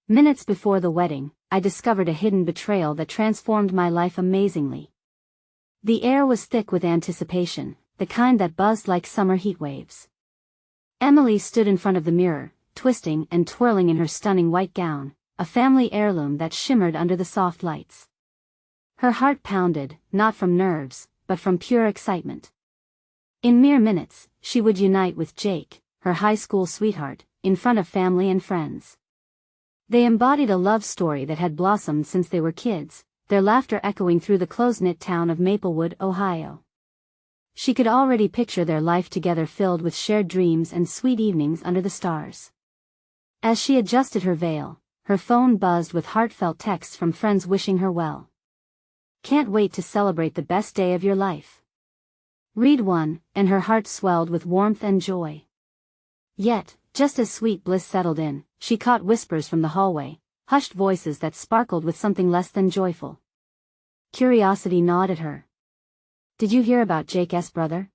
Minutes before the wedding, I discovered a hidden betrayal that transformed my life amazingly. The air was thick with anticipation, the kind that buzzed like summer heat waves. Emily stood in front of the mirror, twisting and twirling in her stunning white gown, a family heirloom that shimmered under the soft lights. Her heart pounded, not from nerves, but from pure excitement. In mere minutes, she would unite with Jake, her high school sweetheart, in front of family and friends. They embodied a love story that had blossomed since they were kids, their laughter echoing through the close-knit town of Maplewood, Ohio. She could already picture their life together filled with shared dreams and sweet evenings under the stars. As she adjusted her veil, her phone buzzed with heartfelt texts from friends wishing her well. "Can't wait to celebrate the best day of your life." Read one, and her heart swelled with warmth and joy. Yet, just as sweet bliss settled in, she caught whispers from the hallway, hushed voices that sparkled with something less than joyful. Curiosity gnawed at her. "Did you hear about Jake's brother?"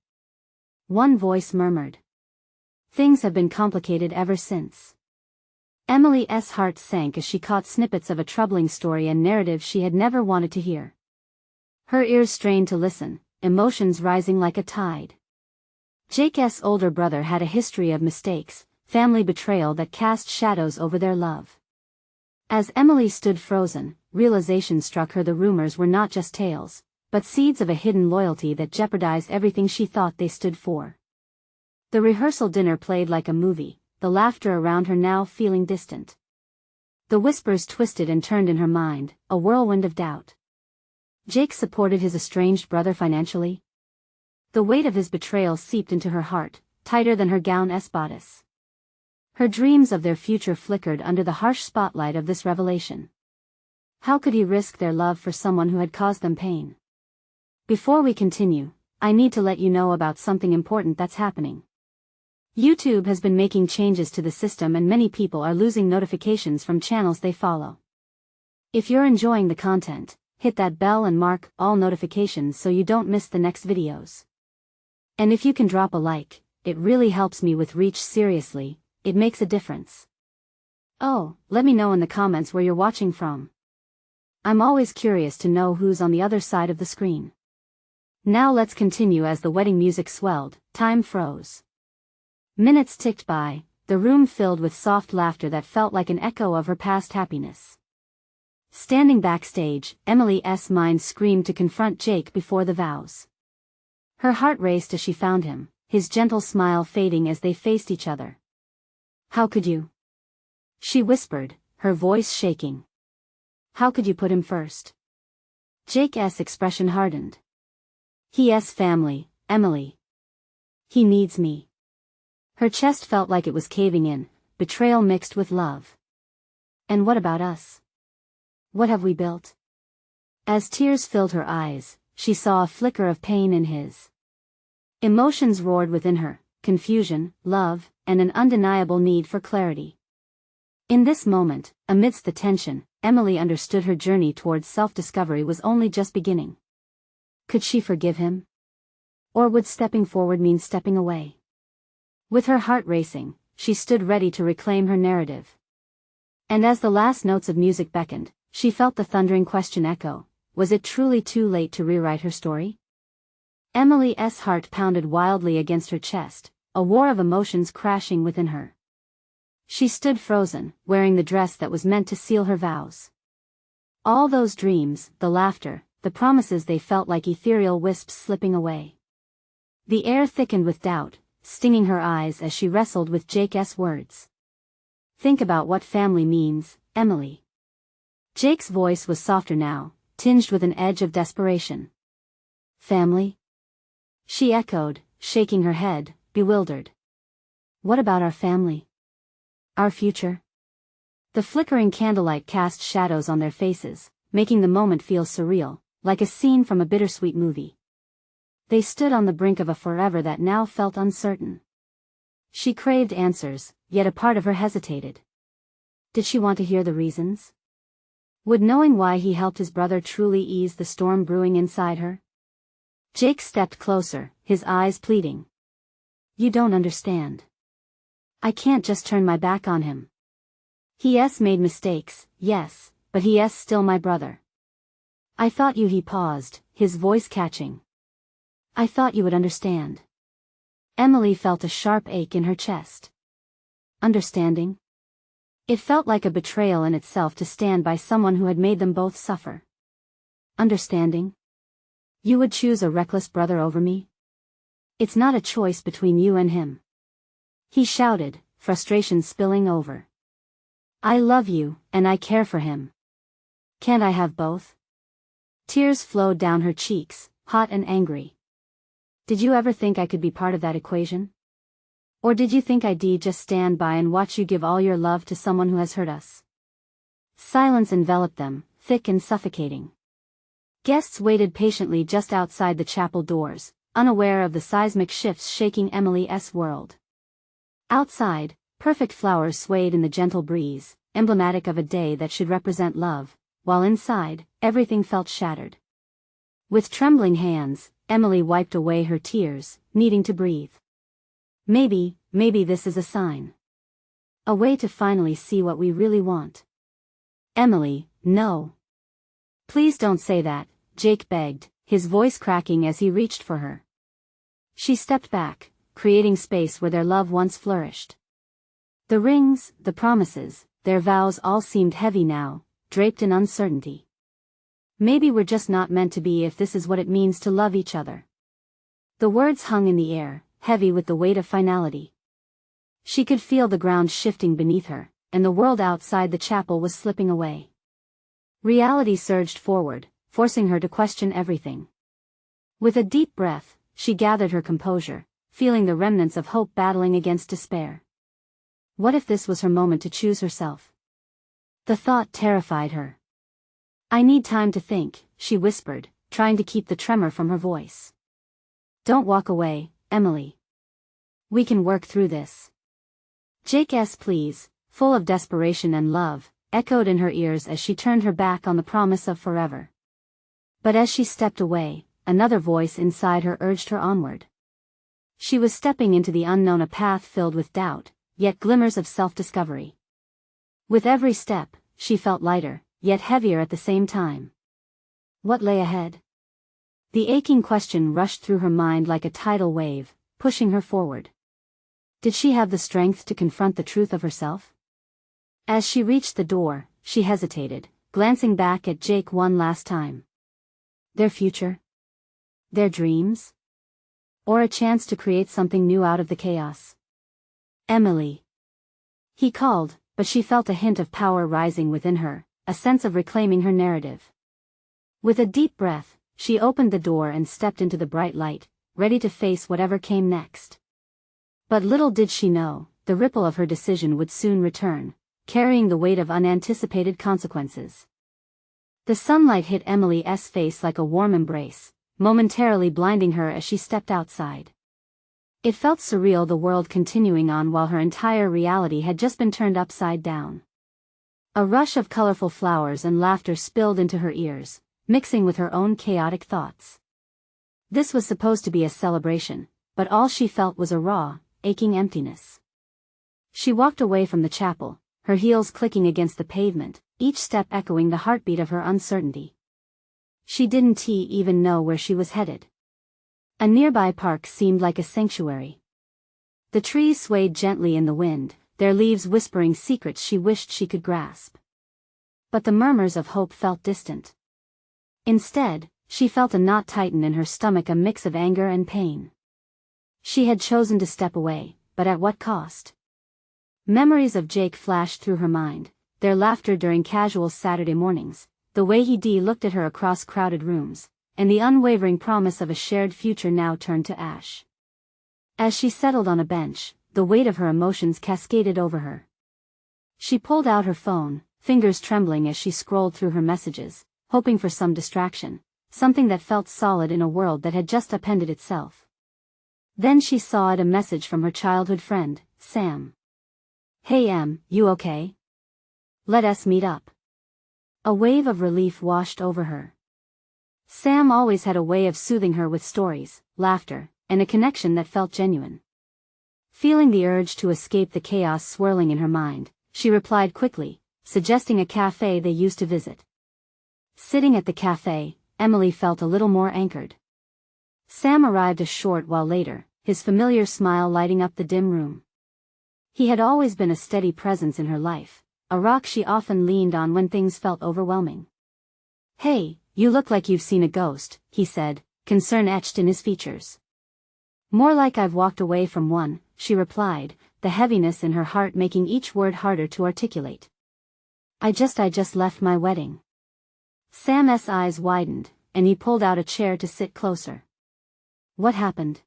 One voice murmured. "Things have been complicated ever since." Emily's heart sank as she caught snippets of a troubling story and narrative she had never wanted to hear. Her ears strained to listen, emotions rising like a tide. Jake's older brother had a history of mistakes, family betrayal that cast shadows over their love. As Emily stood frozen, realization struck her: the rumors were not just tales, but seeds of a hidden loyalty that jeopardized everything she thought they stood for. The rehearsal dinner played like a movie, the laughter around her now feeling distant. The whispers twisted and turned in her mind, a whirlwind of doubt. Jake supported his estranged brother financially? The weight of his betrayal seeped into her heart, tighter than her gown's bodice. Her dreams of their future flickered under the harsh spotlight of this revelation. How could he risk their love for someone who had caused them pain? Before we continue, I need to let you know about something important that's happening. YouTube has been making changes to the system and many people are losing notifications from channels they follow. If you're enjoying the content, hit that bell and mark all notifications so you don't miss the next videos. And if you can drop a like, it really helps me with reach. Seriously, it makes a difference. Oh, let me know in the comments where you're watching from. I'm always curious to know who's on the other side of the screen. Now let's continue. As the wedding music swelled, time froze. Minutes ticked by, the room filled with soft laughter that felt like an echo of her past happiness. Standing backstage, Emily's mind screamed to confront Jake before the vows. Her heart raced as she found him, his gentle smile fading as they faced each other. "How could you?" she whispered, her voice shaking. "How could you put him first?" Jake's expression hardened. "He's family, Emily. He needs me." Her chest felt like it was caving in, betrayal mixed with love. "And what about us? What have we built?" As tears filled her eyes, she saw a flicker of pain in his. Emotions roared within her, confusion, love, and an undeniable need for clarity. In this moment, amidst the tension, Emily understood her journey towards self-discovery was only just beginning. Could she forgive him? Or would stepping forward mean stepping away? With her heart racing, she stood ready to reclaim her narrative. And as the last notes of music beckoned, she felt the thundering question echo: was it truly too late to rewrite her story? Emily's heart pounded wildly against her chest, a war of emotions crashing within her. She stood frozen, wearing the dress that was meant to seal her vows. All those dreams, the laughter, the promises, they felt like ethereal wisps slipping away. The air thickened with doubt, stinging her eyes as she wrestled with Jake's words. "Think about what family means, Emily." Jake's voice was softer now, tinged with an edge of desperation. "Family?" she echoed, shaking her head, bewildered. "What about our family? Our future?" The flickering candlelight cast shadows on their faces, making the moment feel surreal, like a scene from a bittersweet movie. They stood on the brink of a forever that now felt uncertain. She craved answers, yet a part of her hesitated. Did she want to hear the reasons? Would knowing why he helped his brother truly ease the storm brewing inside her? Jake stepped closer, his eyes pleading. "You don't understand. I can't just turn my back on him. He made mistakes, yes, but he's still my brother. I thought you. He paused, his voice catching. I thought you would understand. Emily felt a sharp ache in her chest. Understanding? It felt like a betrayal in itself to stand by someone who had made them both suffer. Understanding? You would choose a reckless brother over me? It's not a choice between you and him. He shouted, frustration spilling over. I love you, and I care for him. Can't I have both? Tears flowed down her cheeks, hot and angry. Did you ever think I could be part of that equation? Or did you think I'd just stand by and watch you give all your love to someone who has hurt us? Silence enveloped them, thick and suffocating. Guests waited patiently just outside the chapel doors, unaware of the seismic shifts shaking Emily's world. Outside, perfect flowers swayed in the gentle breeze, emblematic of a day that should represent love, while inside, everything felt shattered. With trembling hands, Emily wiped away her tears, needing to breathe. Maybe this is a sign. A way to finally see what we really want. Emily, no. Please don't say that, Jake begged, his voice cracking as he reached for her. She stepped back, creating space where their love once flourished. The rings, the promises, their vows all seemed heavy now, draped in uncertainty. Maybe we're just not meant to be if this is what it means to love each other. The words hung in the air, heavy with the weight of finality. She could feel the ground shifting beneath her, and the world outside the chapel was slipping away. Reality surged forward, forcing her to question everything. With a deep breath, she gathered her composure, feeling the remnants of hope battling against despair. What if this was her moment to choose herself? The thought terrified her. I need time to think, she whispered, trying to keep the tremor from her voice. Don't walk away, Emily. We can work through this. Jake's pleas, full of desperation and love, echoed in her ears as she turned her back on the promise of forever. But as she stepped away, another voice inside her urged her onward. She was stepping into the unknown, a path filled with doubt, yet glimmers of self-discovery. With every step, she felt lighter, yet heavier at the same time. What lay ahead? The aching question rushed through her mind like a tidal wave, pushing her forward. Did she have the strength to confront the truth of herself? As she reached the door, she hesitated, glancing back at Jake one last time. Their future? Their dreams? Or a chance to create something new out of the chaos? Emily. He called, but she felt a hint of power rising within her, a sense of reclaiming her narrative. With a deep breath, she opened the door and stepped into the bright light, ready to face whatever came next. But little did she know, the ripple of her decision would soon return, carrying the weight of unanticipated consequences. The sunlight hit Emily's face like a warm embrace, momentarily blinding her as she stepped outside. It felt surreal, the world continuing on while her entire reality had just been turned upside down. A rush of colorful flowers and laughter spilled into her ears, mixing with her own chaotic thoughts. This was supposed to be a celebration, but all she felt was a raw, aching emptiness. She walked away from the chapel, her heels clicking against the pavement, each step echoing the heartbeat of her uncertainty. She didn't even know where she was headed. A nearby park seemed like a sanctuary. The trees swayed gently in the wind, their leaves whispering secrets she wished she could grasp. But the murmurs of hope felt distant. Instead, she felt a knot tighten in her stomach, a mix of anger and pain. She had chosen to step away, but at what cost? Memories of Jake flashed through her mind, their laughter during casual Saturday mornings, the way he looked at her across crowded rooms, and the unwavering promise of a shared future now turned to ash. As she settled on a bench, the weight of her emotions cascaded over her. She pulled out her phone, fingers trembling as she scrolled through her messages, hoping for some distraction, something that felt solid in a world that had just upended itself. Then she saw a message from her childhood friend, Sam. Hey you okay? Let us meet up. A wave of relief washed over her. Sam always had a way of soothing her with stories, laughter, and a connection that felt genuine. Feeling the urge to escape the chaos swirling in her mind, she replied quickly, suggesting a cafe they used to visit. Sitting at the cafe, Emily felt a little more anchored. Sam arrived a short while later, his familiar smile lighting up the dim room. He had always been a steady presence in her life, a rock she often leaned on when things felt overwhelming. "Hey, you look like you've seen a ghost," he said, concern etched in his features. "More like I've walked away from one," she replied, the heaviness in her heart making each word harder to articulate. I just left my wedding." Sam's eyes widened, and he pulled out a chair to sit closer. "What happened?"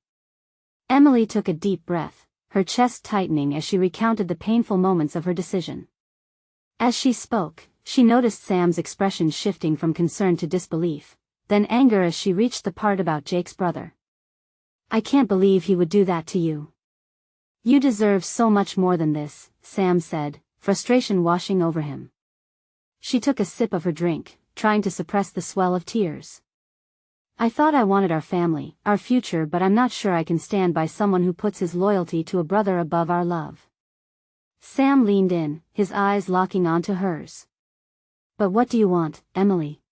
Emily took a deep breath, her chest tightening as she recounted the painful moments of her decision. As she spoke, she noticed Sam's expression shifting from concern to disbelief, then anger as she reached the part about Jake's brother. "I can't believe he would do that to you. You deserve so much more than this," Sam said, frustration washing over him. She took a sip of her drink, trying to suppress the swell of tears. "I thought I wanted our family, our future, but I'm not sure I can stand by someone who puts his loyalty to a brother above our love." Sam leaned in, his eyes locking onto hers. "But what do you want, Emily?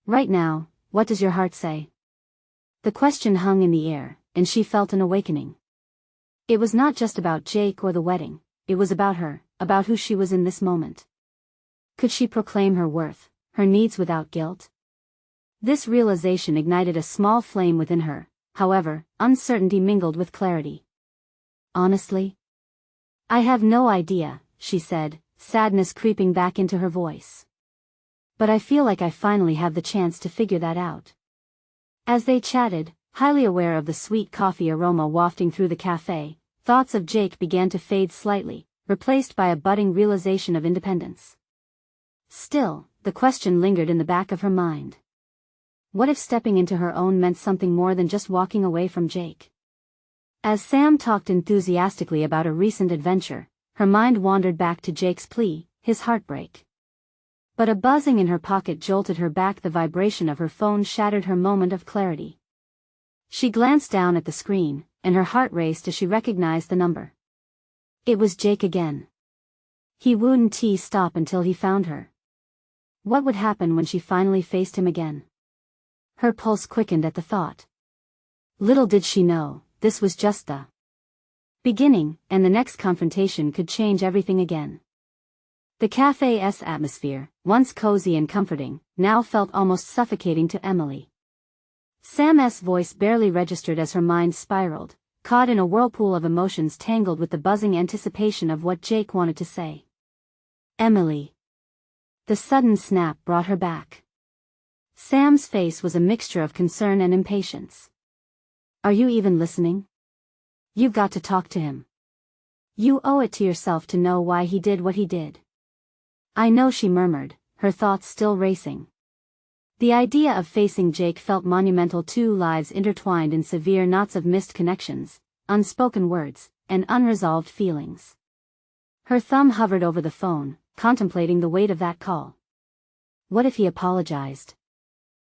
Right now, what does your heart say?" The question hung in the air, and she felt an awakening. It was not just about Jake or the wedding, it was about her, about who she was in this moment. Could she proclaim her worth, her needs without guilt? This realization ignited a small flame within her, however, uncertainty mingled with clarity. "Honestly? I have no idea," she said, sadness creeping back into her voice. "But I feel like I finally have the chance to figure that out." As they chatted, highly aware of the sweet coffee aroma wafting through the cafe, thoughts of Jake began to fade slightly, replaced by a budding realization of independence. Still, the question lingered in the back of her mind. What if stepping into her own meant something more than just walking away from Jake? As Sam talked enthusiastically about a recent adventure, her mind wandered back to Jake's plea, his heartbreak. But a buzzing in her pocket jolted her back. The vibration of her phone shattered her moment of clarity. She glanced down at the screen, and her heart raced as she recognized the number. It was Jake again. He wouldn't stop until he found her. What would happen when she finally faced him again? Her pulse quickened at the thought. Little did she know, this was just the beginning, and the next confrontation could change everything again. The cafe's atmosphere, once cozy and comforting, now felt almost suffocating to Emily. Sam's voice barely registered as her mind spiraled, caught in a whirlpool of emotions tangled with the buzzing anticipation of what Jake wanted to say. "Emily." The sudden snap brought her back. Sam's face was a mixture of concern and impatience. "Are you even listening? You've got to talk to him. You owe it to yourself to know why he did what he did." "I know," she murmured, her thoughts still racing. The idea of facing Jake felt monumental. Two lives intertwined in severe knots of missed connections, unspoken words, and unresolved feelings. Her thumb hovered over the phone, contemplating the weight of that call. What if he apologized?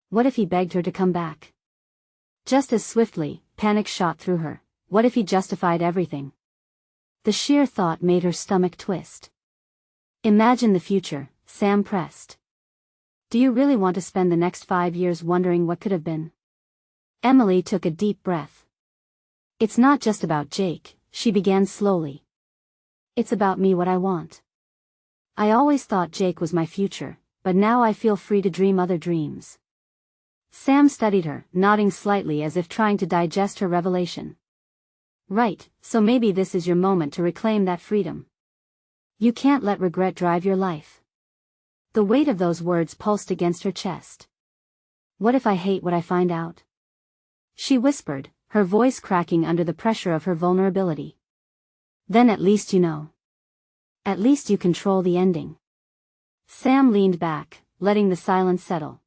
What if he begged her to come back? Just as swiftly, panic shot through her. What if he justified everything? The sheer thought made her stomach twist. "Imagine the future," Sam pressed. "Do you really want to spend the next 5 years wondering what could have been?" Emily took a deep breath. "It's not just about Jake," she began slowly. "It's about me, what I want. I always thought Jake was my future, but now I feel free to dream other dreams." Sam studied her, nodding slightly as if trying to digest her revelation. "Right, so maybe this is your moment to reclaim that freedom. You can't let regret drive your life." The weight of those words pulsed against her chest. "What if I hate what I find out?" she whispered, her voice cracking under the pressure of her vulnerability. "Then at least you know. At least you control the ending." Sam leaned back, letting the silence settle.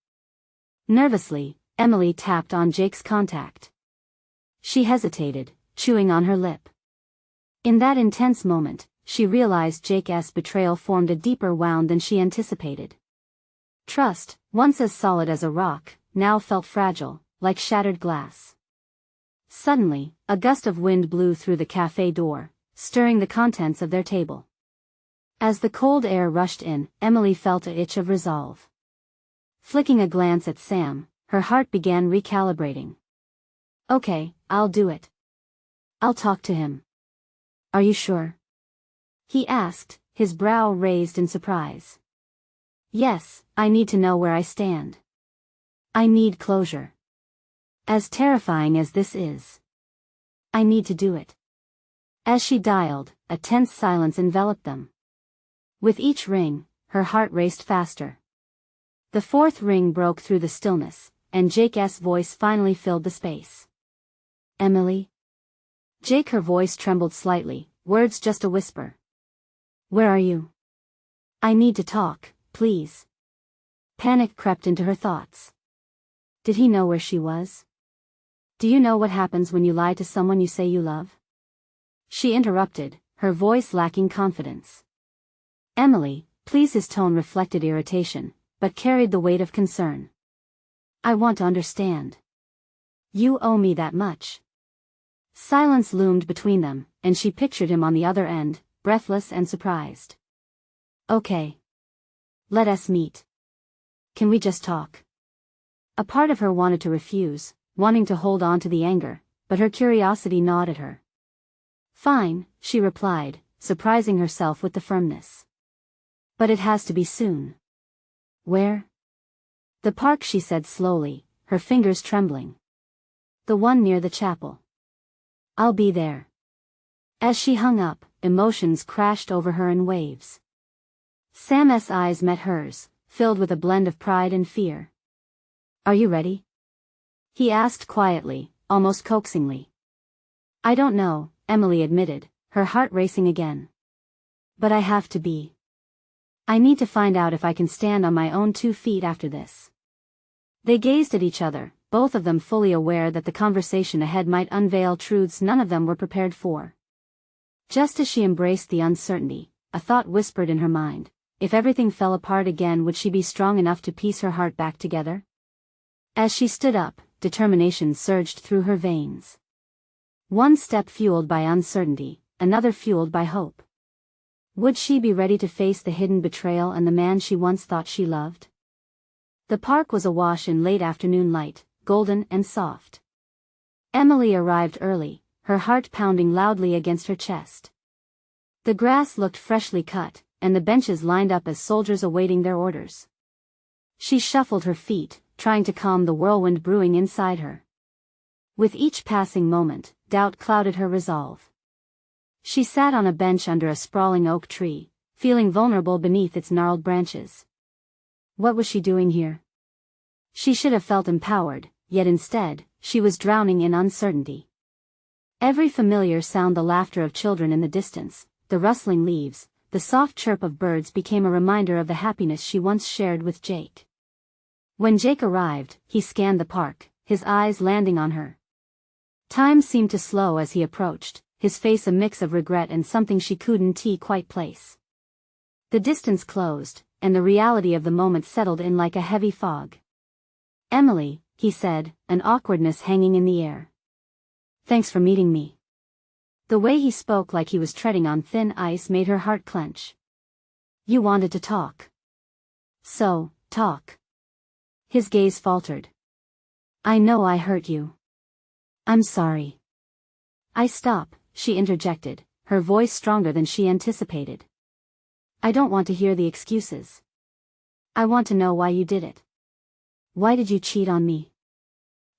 Nervously, Emily tapped on Jake's contact. She hesitated, chewing on her lip. In that intense moment, she realized Jake's betrayal formed a deeper wound than she anticipated. Trust, once as solid as a rock, now felt fragile, like shattered glass. Suddenly, a gust of wind blew through the cafe door, stirring the contents of their table. As the cold air rushed in, Emily felt an itch of resolve. Flicking a glance at Sam, her heart began recalibrating. Okay, I'll do it. I'll talk to him. Are you sure? He asked, his brow raised in surprise. Yes, I need to know where I stand. I need closure. As terrifying as this is, I need to do it. As she dialed, a tense silence enveloped them. With each ring, her heart raced faster. The fourth ring broke through the stillness, and Jake's voice finally filled the space. Emily? Jake, her voice trembled slightly, words just a whisper. Where are you? I need to talk, please. Panic crept into her thoughts. Did he know where she was? Do you know what happens when you lie to someone you say you love? She interrupted, her voice lacking confidence. Emily, please. His tone reflected irritation, but carried the weight of concern. I want to understand. You owe me that much. Silence loomed between them, and she pictured him on the other end, breathless and surprised. Okay. Let us meet. Can we just talk? A part of her wanted to refuse, wanting to hold on to the anger, but her curiosity gnawed at her. Fine, she replied, surprising herself with the firmness. But it has to be soon. Where? The park, she said slowly, her fingers trembling. The one near the chapel. I'll be there. As she hung up, emotions crashed over her in waves. Sam's eyes met hers, filled with a blend of pride and fear. Are you ready? He asked quietly, almost coaxingly. I don't know, Emily admitted, her heart racing again. But I have to be. I need to find out if I can stand on my own 2 feet after this. They gazed at each other, both of them fully aware that the conversation ahead might unveil truths none of them were prepared for. Just as she embraced the uncertainty, a thought whispered in her mind. If everything fell apart again, would she be strong enough to piece her heart back together? As she stood up, determination surged through her veins. One step fueled by uncertainty, another fueled by hope. Would she be ready to face the hidden betrayal and the man she once thought she loved? The park was awash in late afternoon light, golden and soft. Emily arrived early, her heart pounding loudly against her chest. The grass looked freshly cut, and the benches lined up as soldiers awaiting their orders. She shuffled her feet, trying to calm the whirlwind brewing inside her. With each passing moment, doubt clouded her resolve. She sat on a bench under a sprawling oak tree, feeling vulnerable beneath its gnarled branches. What was she doing here? She should have felt empowered, yet instead, she was drowning in uncertainty. Every familiar sound, the laughter of children in the distance, the rustling leaves, the soft chirp of birds became a reminder of the happiness she once shared with Jake. When Jake arrived, he scanned the park, his eyes landing on her. Time seemed to slow as he approached, his face a mix of regret and something she couldn't quite place. The distance closed, and the reality of the moment settled in like a heavy fog. Emily, he said, an awkwardness hanging in the air. Thanks for meeting me. The way he spoke, like he was treading on thin ice, made her heart clench. You wanted to talk. So, talk. His gaze faltered. I know I hurt you. I'm sorry. Stop, she interjected, her voice stronger than she anticipated. I don't want to hear the excuses. I want to know why you did it. Why did you cheat on me?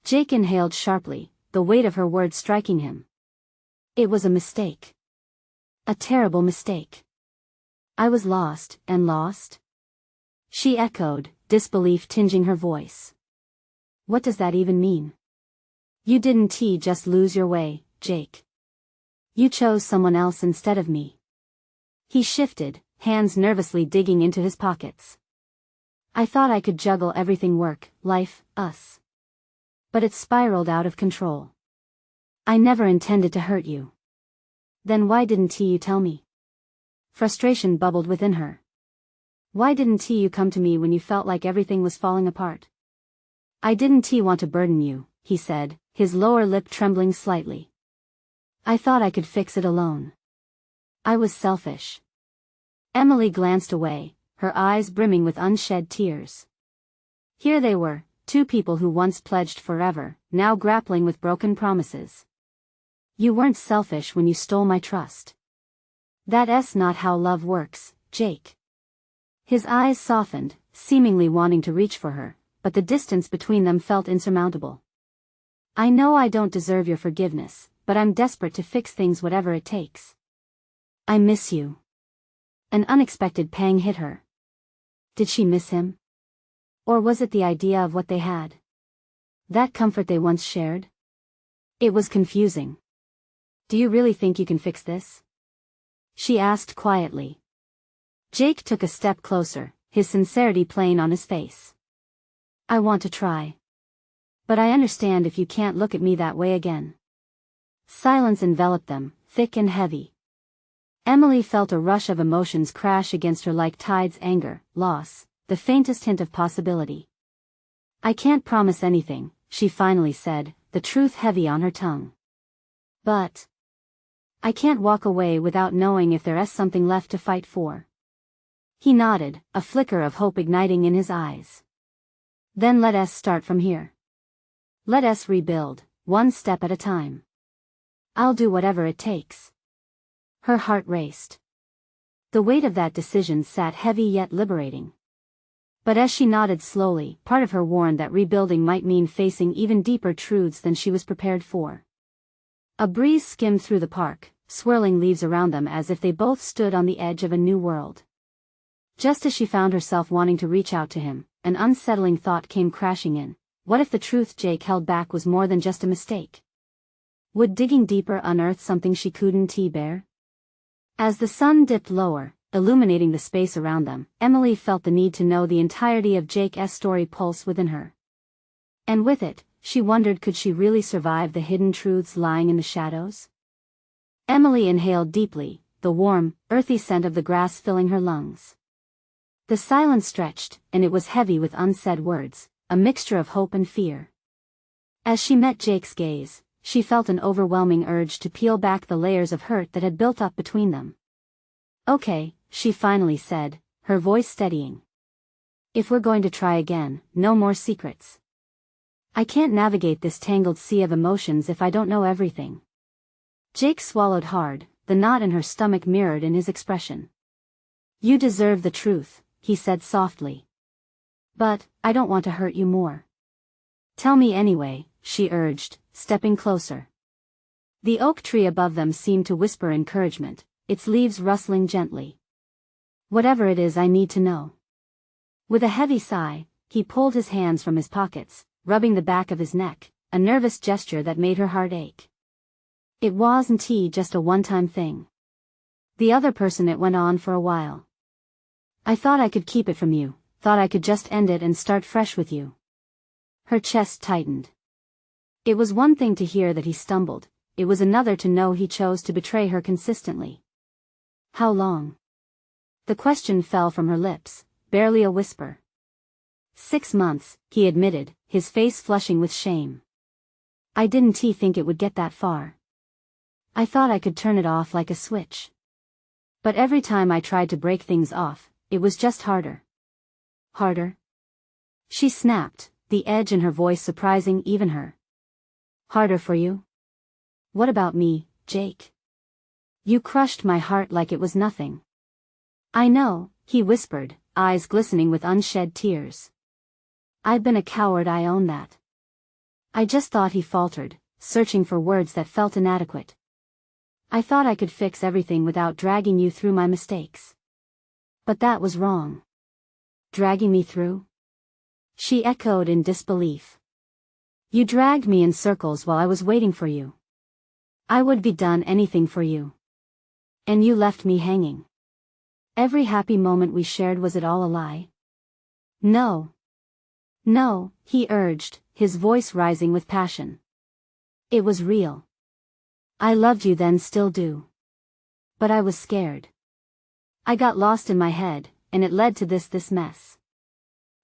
Jake inhaled sharply, the weight of her words striking him. It was a mistake. A terrible mistake. I was lost, and lost? She echoed, disbelief tinging her voice. What does that even mean? You didn't just lose your way, Jake. You chose someone else instead of me. He shifted, hands nervously digging into his pockets. I thought I could juggle everything: work, life, us. But it spiraled out of control. I never intended to hurt you. Then why didn't you tell me? Frustration bubbled within her. Why didn't you come to me when you felt like everything was falling apart? I didn't want to burden you, he said, his lower lip trembling slightly. I thought I could fix it alone. I was selfish. Emily glanced away, her eyes brimming with unshed tears. Here they were, two people who once pledged forever, now grappling with broken promises. You weren't selfish when you stole my trust. That's not how love works, Jake. His eyes softened, seemingly wanting to reach for her, but the distance between them felt insurmountable. I know I don't deserve your forgiveness, but I'm desperate to fix things whatever it takes. I miss you. An unexpected pang hit her. Did she miss him? Or was it the idea of what they had? That comfort they once shared? It was confusing. Do you really think you can fix this? She asked quietly. Jake took a step closer, his sincerity plain on his face. I want to try. But I understand if you can't look at me that way again. Silence enveloped them, thick and heavy. Emily felt a rush of emotions crash against her like tides: anger, loss, the faintest hint of possibility. I can't promise anything, she finally said, the truth heavy on her tongue. But I can't walk away without knowing if there's something left to fight for. He nodded, a flicker of hope igniting in his eyes. Then let us start from here. Let us rebuild, one step at a time. I'll do whatever it takes. Her heart raced. The weight of that decision sat heavy yet liberating. But as she nodded slowly, part of her warned that rebuilding might mean facing even deeper truths than she was prepared for. A breeze skimmed through the park, swirling leaves around them as if they both stood on the edge of a new world. Just as she found herself wanting to reach out to him, an unsettling thought came crashing in. What if the truth Jake held back was more than just a mistake? Would digging deeper unearth something she couldn't bear? As the sun dipped lower, illuminating the space around them, Emily felt the need to know the entirety of Jake's story pulse within her. And with it, she wondered, could she really survive the hidden truths lying in the shadows? Emily inhaled deeply, the warm, earthy scent of the grass filling her lungs. The silence stretched, and it was heavy with unsaid words, a mixture of hope and fear. As she met Jake's gaze, she felt an overwhelming urge to peel back the layers of hurt that had built up between them. Okay, she finally said, her voice steadying. If we're going to try again, no more secrets. I can't navigate this tangled sea of emotions if I don't know everything. Jake swallowed hard, the knot in her stomach mirrored in his expression. You deserve the truth, he said softly. But I don't want to hurt you more. Tell me anyway, she urged, stepping closer. The oak tree above them seemed to whisper encouragement, its leaves rustling gently. Whatever it is, I need to know. With a heavy sigh, he pulled his hands from his pockets, rubbing the back of his neck, a nervous gesture that made her heart ache. It wasn't just a one-time thing. The other person, it went on for a while. I thought I could keep it from you, thought I could just end it and start fresh with you. Her chest tightened. It was one thing to hear that he stumbled, it was another to know he chose to betray her consistently. How long? The question fell from her lips, barely a whisper. 6 months, he admitted, his face flushing with shame. I didn't think it would get that far. I thought I could turn it off like a switch. But every time I tried to break things off, it was just harder. Harder? She snapped, the edge in her voice surprising even her. Harder for you? What about me, Jake? You crushed my heart like it was nothing. I know, he whispered, eyes glistening with unshed tears. I've been a coward, I own that. I just thought, he faltered, searching for words that felt inadequate. I thought I could fix everything without dragging you through my mistakes. But that was wrong. Dragging me through? She echoed in disbelief. You dragged me in circles while I was waiting for you. I would be done anything for you. And you left me hanging. Every happy moment we shared, was it all a lie? No. No, he urged, his voice rising with passion. It was real. I loved you then, still do. But I was scared. I got lost in my head, and it led to this mess.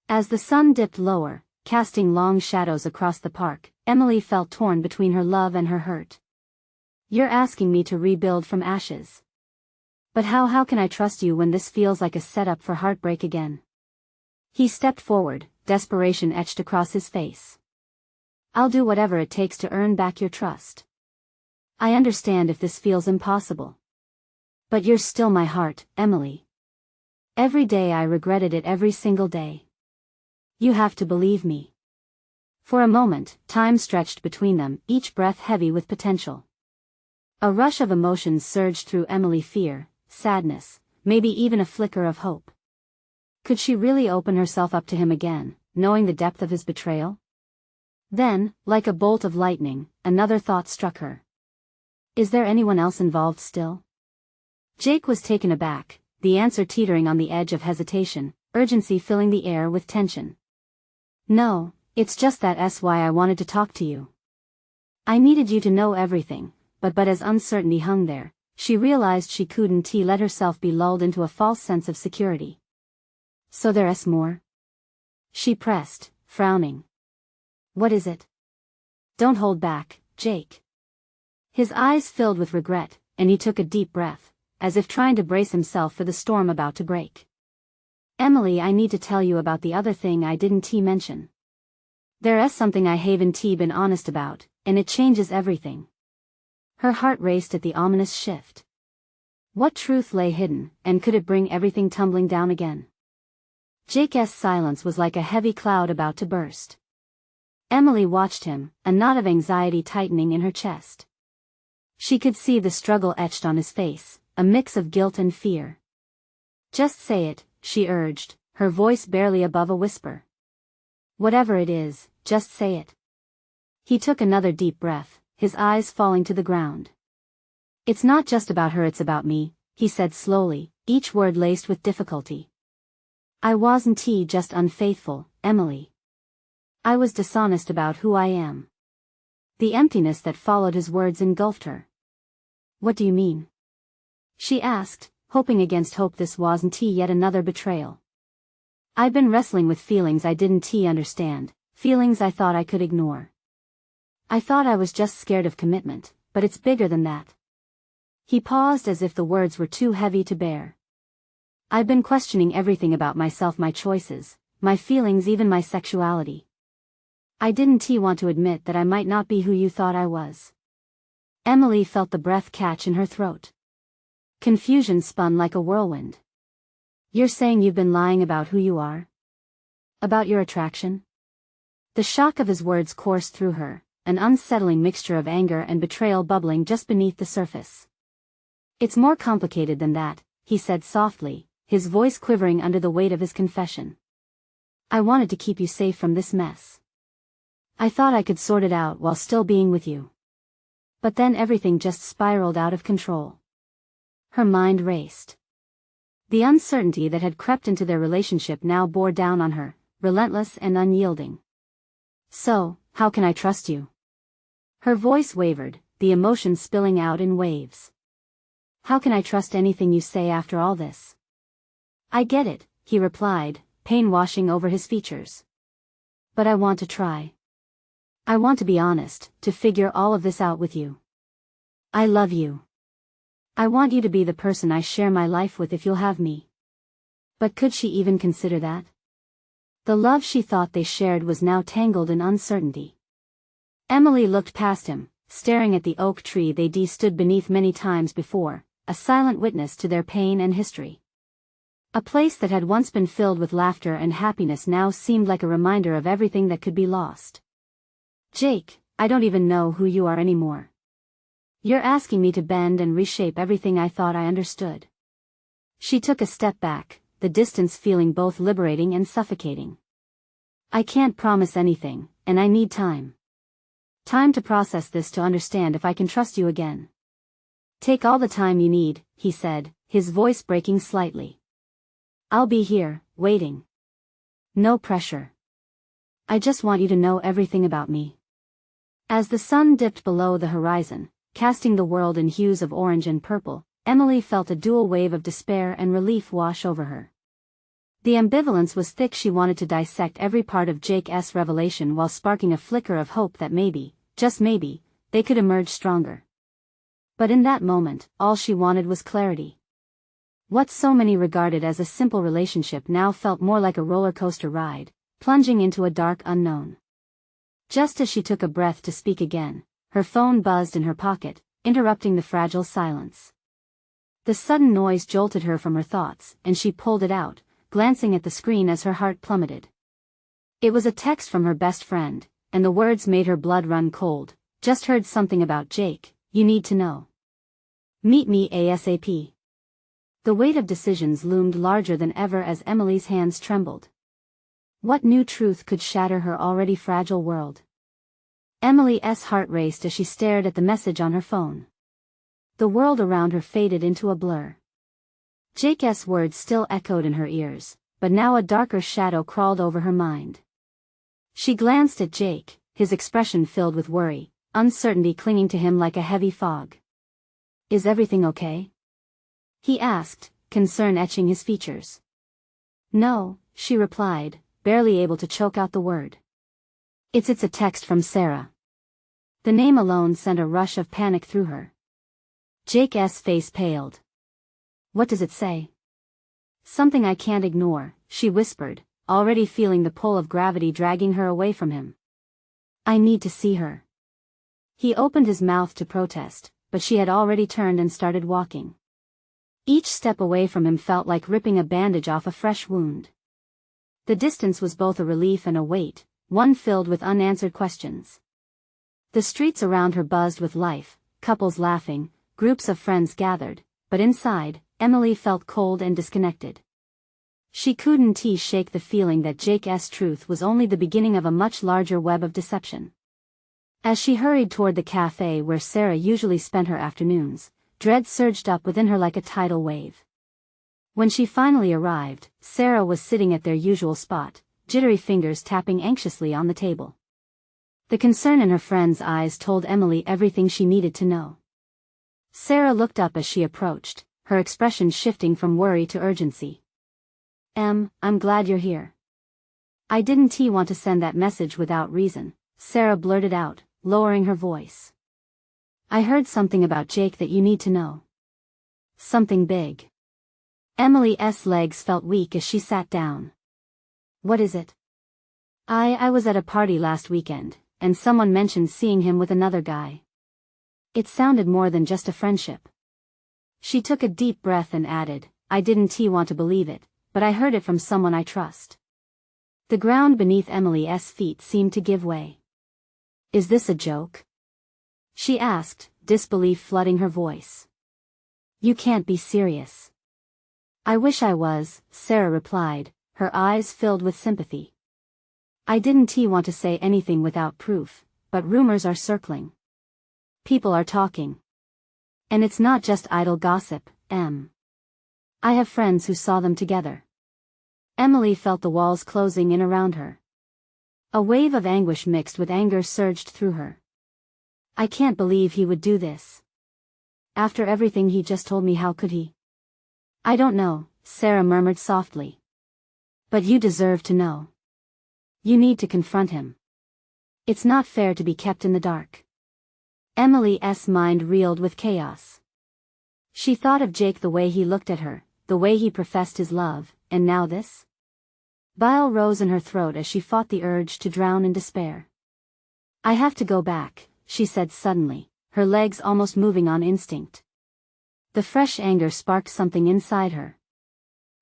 As the sun dipped lower, casting long shadows across the park, Emily felt torn between her love and her hurt. You're asking me to rebuild from ashes. But how can I trust you when this feels like a setup for heartbreak again? He stepped forward, desperation etched across his face. I'll do whatever it takes to earn back your trust. I understand if this feels impossible. But you're still my heart, Emily. Every day I regretted it, every single day. You have to believe me. For a moment, time stretched between them, each breath heavy with potential. A rush of emotions surged through Emily: fear, sadness, maybe even a flicker of hope. Could she really open herself up to him again, knowing the depth of his betrayal? Then, like a bolt of lightning, another thought struck her. Is there anyone else involved still? Jake was taken aback, the answer teetering on the edge of hesitation, urgency filling the air with tension. No, it's just that's why I wanted to talk to you. I needed you to know everything, but as uncertainty hung there, she realized she couldn't let herself be lulled into a false sense of security. So there's more? She pressed, frowning. What is it? Don't hold back, Jake. His eyes filled with regret, and he took a deep breath, as if trying to brace himself for the storm about to break. Emily, I need to tell you about the other thing I didn't mention. There's something I haven't been honest about, and it changes everything. Her heart raced at the ominous shift. What truth lay hidden, and could it bring everything tumbling down again? Jake's silence was like a heavy cloud about to burst. Emily watched him, a knot of anxiety tightening in her chest. She could see the struggle etched on his face, a mix of guilt and fear. Just say it, she urged, her voice barely above a whisper. Whatever it is, just say it. He took another deep breath, his eyes falling to the ground. It's not just about her, it's about me, he said slowly, each word laced with difficulty. I wasn't just unfaithful, Emily. I was dishonest about who I am. The emptiness that followed his words engulfed her. What do you mean? She asked, hoping against hope this wasn't yet another betrayal. I've been wrestling with feelings I didn't understand, feelings I thought I could ignore. I thought I was just scared of commitment, but it's bigger than that. He paused as if the words were too heavy to bear. I've been questioning everything about myself, my choices, my feelings, even my sexuality. I didn't want to admit that I might not be who you thought I was. Emily felt the breath catch in her throat. Confusion spun like a whirlwind. You're saying you've been lying about who you are? About your attraction? The shock of his words coursed through her, an unsettling mixture of anger and betrayal bubbling just beneath the surface. It's more complicated than that, he said softly, his voice quivering under the weight of his confession. I wanted to keep you safe from this mess. I thought I could sort it out while still being with you. But then everything just spiraled out of control. Her mind raced. The uncertainty that had crept into their relationship now bore down on her, relentless and unyielding. So, how can I trust you? Her voice wavered, the emotion spilling out in waves. How can I trust anything you say after all this? I get it, he replied, pain washing over his features. But I want to try. I want to be honest, to figure all of this out with you. I love you. I want you to be the person I share my life with if you'll have me. But could she even consider that? The love she thought they shared was now tangled in uncertainty. Emily looked past him, staring at the oak tree they stood beneath many times before, a silent witness to their pain and history. A place that had once been filled with laughter and happiness now seemed like a reminder of everything that could be lost. Jake, I don't even know who you are anymore. You're asking me to bend and reshape everything I thought I understood. She took a step back, the distance feeling both liberating and suffocating. I can't promise anything, and I need time. Time to process this, to understand if I can trust you again. Take all the time you need, he said, his voice breaking slightly. I'll be here, waiting. No pressure. I just want you to know everything about me. As the sun dipped below the horizon, casting the world in hues of orange and purple, Emily felt a dual wave of despair and relief wash over her. The ambivalence was thick. She wanted to dissect every part of Jake's revelation while sparking a flicker of hope that maybe, just maybe, they could emerge stronger. But in that moment, all she wanted was clarity. What so many regarded as a simple relationship now felt more like a roller coaster ride, plunging into a dark unknown. Just as she took a breath to speak again, her phone buzzed in her pocket, interrupting the fragile silence. The sudden noise jolted her from her thoughts, and she pulled it out, glancing at the screen as her heart plummeted. It was a text from her best friend, and the words made her blood run cold. Just heard something about Jake, you need to know. Meet me ASAP. The weight of decisions loomed larger than ever as Emily's hands trembled. What new truth could shatter her already fragile world? Emily's heart raced as she stared at the message on her phone. The world around her faded into a blur. Jake's words still echoed in her ears, but now a darker shadow crawled over her mind. She glanced at Jake, his expression filled with worry, uncertainty clinging to him like a heavy fog. Is everything okay? He asked, concern etching his features. No, she replied, barely able to choke out the word. It's a text from Sarah. The name alone sent a rush of panic through her. Jake's face paled. What does it say? Something I can't ignore, she whispered, already feeling the pull of gravity dragging her away from him. I need to see her. He opened his mouth to protest, but she had already turned and started walking. Each step away from him felt like ripping a bandage off a fresh wound. The distance was both a relief and a weight, one filled with unanswered questions. The streets around her buzzed with life, couples laughing, groups of friends gathered, but inside, Emily felt cold and disconnected. She couldn't shake the feeling that Jake's truth was only the beginning of a much larger web of deception. As she hurried toward the cafe where Sarah usually spent her afternoons, dread surged up within her like a tidal wave. When she finally arrived, Sarah was sitting at their usual spot, jittery fingers tapping anxiously on the table. The concern in her friend's eyes told Emily everything she needed to know. Sarah looked up as she approached, her expression shifting from worry to urgency. I'm glad you're here. I didn't want to send that message without reason, Sarah blurted out, lowering her voice. I heard something about Jake that you need to know. Something big. Emily's legs felt weak as she sat down. What is it? I was at a party last weekend, and someone mentioned seeing him with another guy. It sounded more than just a friendship. She took a deep breath and added, I didn't want to believe it, but I heard it from someone I trust. The ground beneath Emily's feet seemed to give way. Is this a joke? She asked, disbelief flooding her voice. You can't be serious. I wish I was, Sarah replied, her eyes filled with sympathy. I didn't want to say anything without proof, but rumors are circling. People are talking. And it's not just idle gossip, I have friends who saw them together. Emily felt the walls closing in around her. A wave of anguish mixed with anger surged through her. I can't believe he would do this. After everything he just told me, how could he? I don't know, Sarah murmured softly. But you deserve to know. You need to confront him. It's not fair to be kept in the dark. Emily's mind reeled with chaos. She thought of Jake, the way he looked at her, the way he professed his love, and now this? Bile rose in her throat as she fought the urge to drown in despair. I have to go back, she said suddenly, her legs almost moving on instinct. The fresh anger sparked something inside her.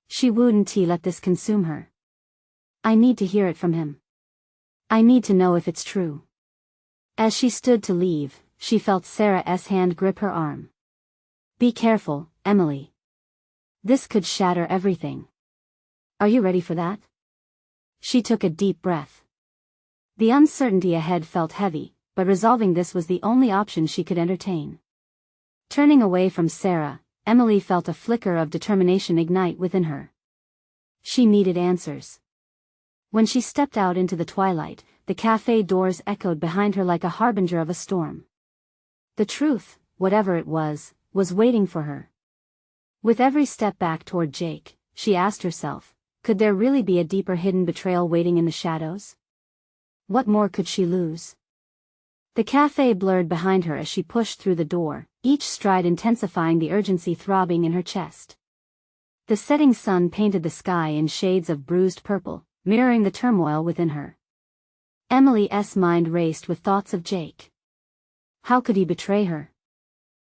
She wouldn't let this consume her. I need to hear it from him. I need to know if it's true. As she stood to leave, she felt Sarah's hand grip her arm. Be careful, Emily. This could shatter everything. Are you ready for that? She took a deep breath. The uncertainty ahead felt heavy, but resolving this was the only option she could entertain. Turning away from Sarah, Emily felt a flicker of determination ignite within her. She needed answers. When she stepped out into the twilight, the cafe doors echoed behind her like a harbinger of a storm. The truth, whatever it was waiting for her. With every step back toward Jake, she asked herself, could there really be a deeper hidden betrayal waiting in the shadows? What more could she lose? The cafe blurred behind her as she pushed through the door, each stride intensifying the urgency throbbing in her chest. The setting sun painted the sky in shades of bruised purple, mirroring the turmoil within her. Emily's mind raced with thoughts of Jake. How could he betray her?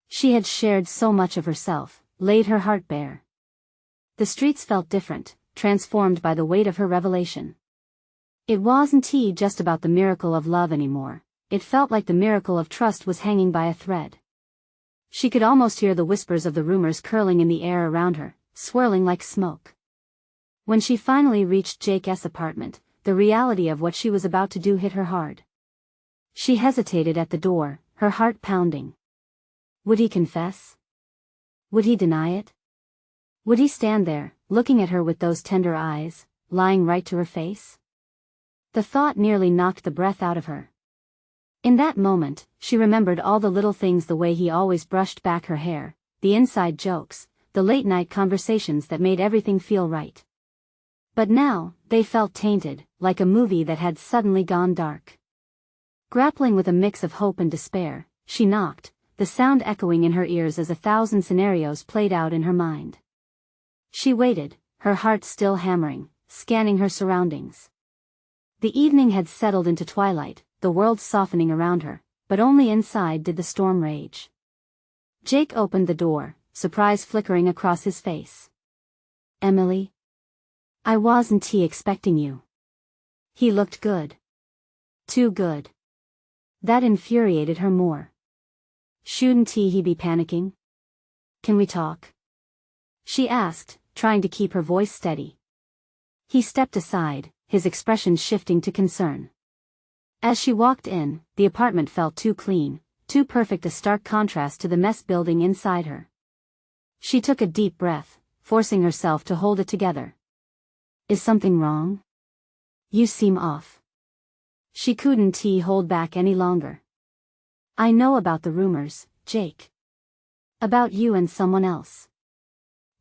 She had shared so much of herself, laid her heart bare. The streets felt different, transformed by the weight of her revelation. It wasn't just about the miracle of love anymore, it felt like the miracle of trust was hanging by a thread. She could almost hear the whispers of the rumors curling in the air around her, swirling like smoke. When she finally reached Jake's apartment, the reality of what she was about to do hit her hard. She hesitated at the door, her heart pounding. Would he confess? Would he deny it? Would he stand there, looking at her with those tender eyes, lying right to her face? The thought nearly knocked the breath out of her. In that moment, she remembered all the little things, the way he always brushed back her hair, the inside jokes, the late-night conversations that made everything feel right. But now, they felt tainted, like a movie that had suddenly gone dark. Grappling with a mix of hope and despair, she knocked, the sound echoing in her ears as 1,000 scenarios played out in her mind. She waited, her heart still hammering, scanning her surroundings. The evening had settled into twilight, the world softening around her, but only inside did the storm rage. Jake opened the door, surprise flickering across his face. Emily? I wasn't expecting you. He looked good. Too good. That infuriated her more. Shouldn't he be panicking? Can we talk? She asked, trying to keep her voice steady. He stepped aside, his expression shifting to concern. As she walked in, the apartment felt too clean, too perfect, a stark contrast to the mess building inside her. She took a deep breath, forcing herself to hold it together. Is something wrong? You seem off. She couldn't hold back any longer. I know about the rumors, Jake. About you and someone else.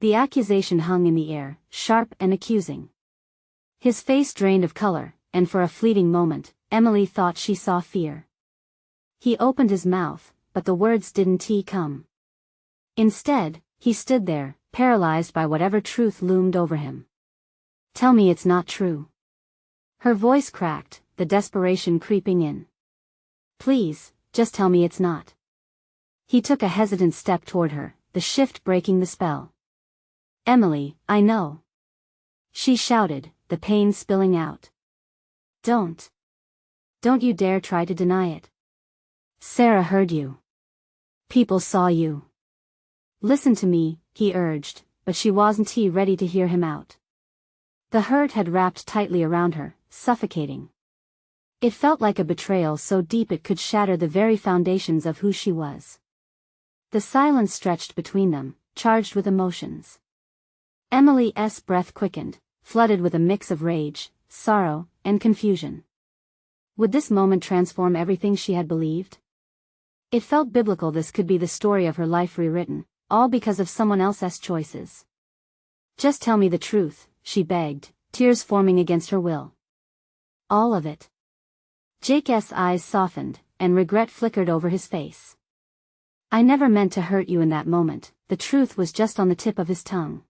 The accusation hung in the air, sharp and accusing. His face drained of color, and for a fleeting moment, Emily thought she saw fear. He opened his mouth, but the words didn't come. Instead, he stood there, paralyzed by whatever truth loomed over him. Tell me it's not true. Her voice cracked, the desperation creeping in. Please, just tell me it's not. He took a hesitant step toward her, the shift breaking the spell. Emily, I know. She shouted, the pain spilling out. Don't. Don't you dare try to deny it. Sarah heard you. People saw you. Listen to me, he urged, but she wasn't ready to hear him out. The hurt had wrapped tightly around her, suffocating. It felt like a betrayal so deep it could shatter the very foundations of who she was. The silence stretched between them, charged with emotions. Emily's breath quickened, flooded with a mix of rage, sorrow, and confusion. Would this moment transform everything she had believed? It felt biblical. This could be the story of her life rewritten, all because of someone else's choices. Just tell me the truth, she begged, tears forming against her will. All of it. Jake's eyes softened, and regret flickered over his face. I never meant to hurt you in that moment, the truth was just on the tip of his tongue.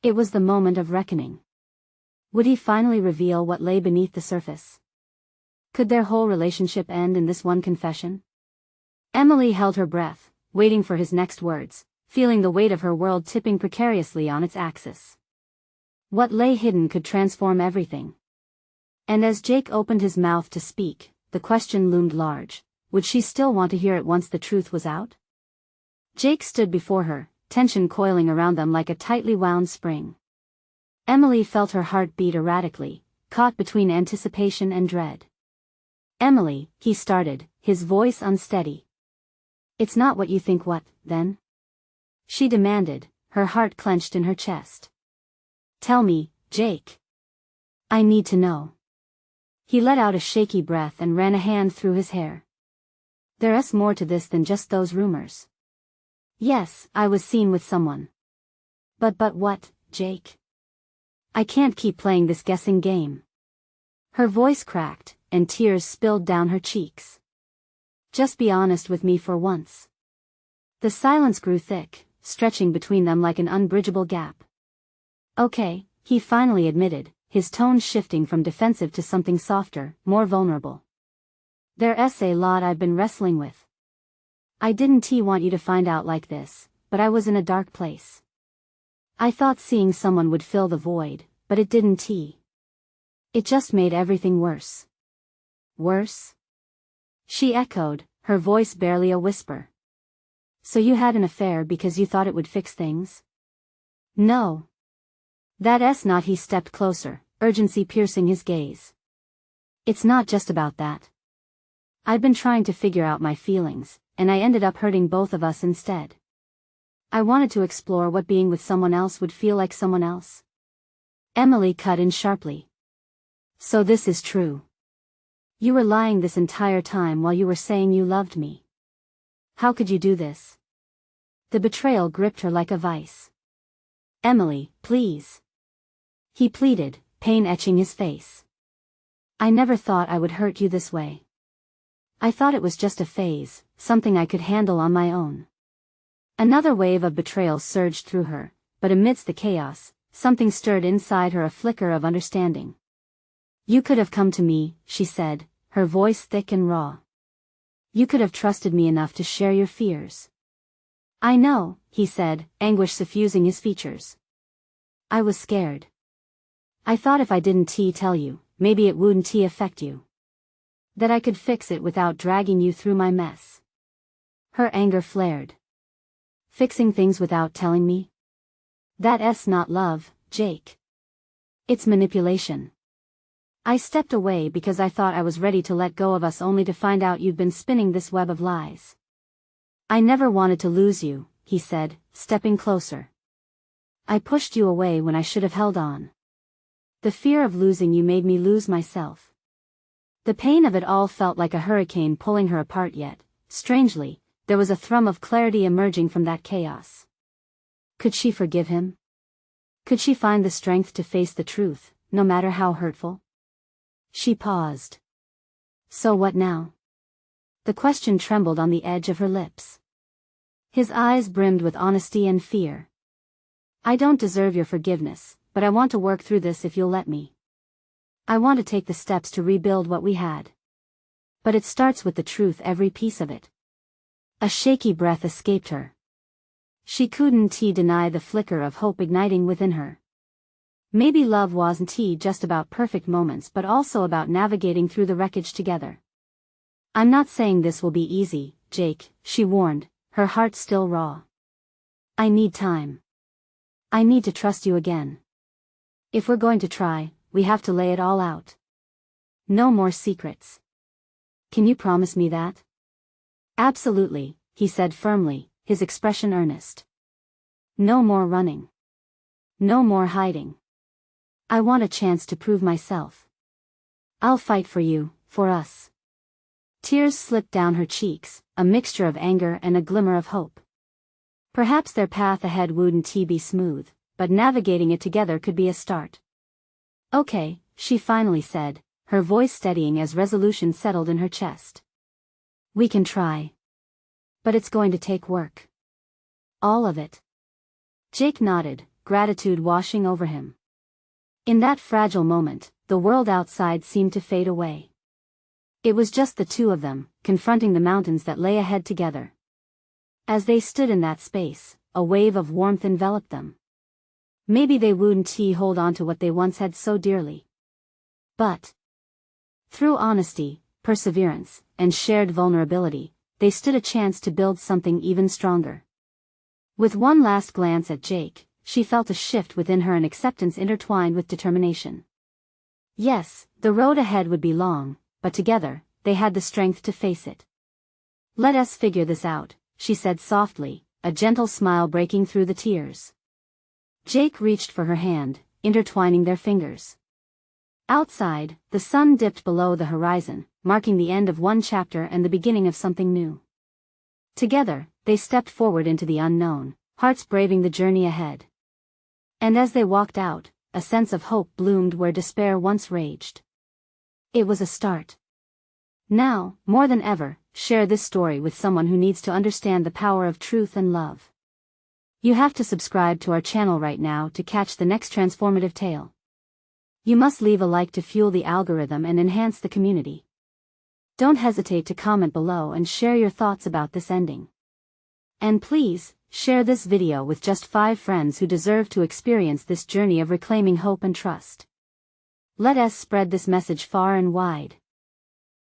It was the moment of reckoning. Would he finally reveal what lay beneath the surface? Could their whole relationship end in this one confession? Emily held her breath, waiting for his next words, feeling the weight of her world tipping precariously on its axis. What lay hidden could transform everything. And as Jake opened his mouth to speak, the question loomed large. Would she still want to hear it once the truth was out? Jake stood before her, tension coiling around them like a tightly wound spring. Emily felt her heart beat erratically, caught between anticipation and dread. Emily, he started, his voice unsteady. It's not what you think. What, then? She demanded, her heart clenched in her chest. Tell me, Jake. I need to know. He let out a shaky breath and ran a hand through his hair. There's more to this than just those rumors. Yes, I was seen with someone. But what, Jake? I can't keep playing this guessing game. Her voice cracked, and tears spilled down her cheeks. Just be honest with me for once. The silence grew thick, stretching between them like an unbridgeable gap. Okay, he finally admitted, his tone shifting from defensive to something softer, more vulnerable. There's a lot I've been wrestling with. I didn't want you to find out like this, but I was in a dark place. I thought seeing someone would fill the void, but it didn't. It just made everything worse. Worse? She echoed, her voice barely a whisper. So you had an affair because you thought it would fix things? No. That's not. He stepped closer, urgency piercing his gaze. It's not just about that. I've been trying to figure out my feelings, and I ended up hurting both of us instead. I wanted to explore what being with someone else would feel like. Someone else? Emily cut in sharply. So this is true. You were lying this entire time while you were saying you loved me. How could you do this? The betrayal gripped her like a vice. Emily, please. He pleaded, pain etching his face. I never thought I would hurt you this way. I thought it was just a phase, something I could handle on my own. Another wave of betrayal surged through her, but amidst the chaos, something stirred inside her, a flicker of understanding. You could have come to me, she said, her voice thick and raw. You could have trusted me enough to share your fears. I know, he said, anguish suffusing his features. I was scared. I thought if I didn't tell you, maybe it wouldn't affect you. That I could fix it without dragging you through my mess. Her anger flared. Fixing things without telling me? That's not love, Jake. It's manipulation. I stepped away because I thought I was ready to let go of us, only to find out you've been spinning this web of lies. I never wanted to lose you, he said, stepping closer. I pushed you away when I should have held on. The fear of losing you made me lose myself. The pain of it all felt like a hurricane pulling her apart, yet, strangely, there was a thrum of clarity emerging from that chaos. Could she forgive him? Could she find the strength to face the truth, no matter how hurtful? She paused. So what now? The question trembled on the edge of her lips. His eyes brimmed with honesty and fear. I don't deserve your forgiveness, but I want to work through this if you'll let me. I want to take the steps to rebuild what we had. But it starts with the truth, every piece of it. A shaky breath escaped her. She couldn't deny the flicker of hope igniting within her. Maybe love wasn't just about perfect moments, but also about navigating through the wreckage together. I'm not saying this will be easy, Jake, she warned, her heart still raw. I need time. I need to trust you again. If we're going to try, we have to lay it all out. No more secrets. Can you promise me that? Absolutely, he said firmly, his expression earnest. No more running. No more hiding. I want a chance to prove myself. I'll fight for you, for us. Tears slipped down her cheeks, a mixture of anger and a glimmer of hope. Perhaps their path ahead wouldn't be smooth, but navigating it together could be a start. Okay, she finally said, her voice steadying as resolution settled in her chest. We can try. But it's going to take work. All of it. Jake nodded, gratitude washing over him. In that fragile moment, the world outside seemed to fade away. It was just the two of them, confronting the mountains that lay ahead together. As they stood in that space, a wave of warmth enveloped them. Maybe they wouldn't hold on to what they once had so dearly. But through honesty, perseverance, and shared vulnerability, they stood a chance to build something even stronger. With one last glance at Jake, she felt a shift within her, an acceptance intertwined with determination. Yes, the road ahead would be long, but together, they had the strength to face it. Let us figure this out, she said softly, a gentle smile breaking through the tears. Jake reached for her hand, intertwining their fingers. Outside, the sun dipped below the horizon, marking the end of one chapter and the beginning of something new. Together, they stepped forward into the unknown, hearts braving the journey ahead. And as they walked out, a sense of hope bloomed where despair once raged. It was a start. Now, more than ever, share this story with someone who needs to understand the power of truth and love. You have to subscribe to our channel right now to catch the next transformative tale. You must leave a like to fuel the algorithm and enhance the community. Don't hesitate to comment below and share your thoughts about this ending. And please, share this video with just 5 friends who deserve to experience this journey of reclaiming hope and trust. Let us spread this message far and wide.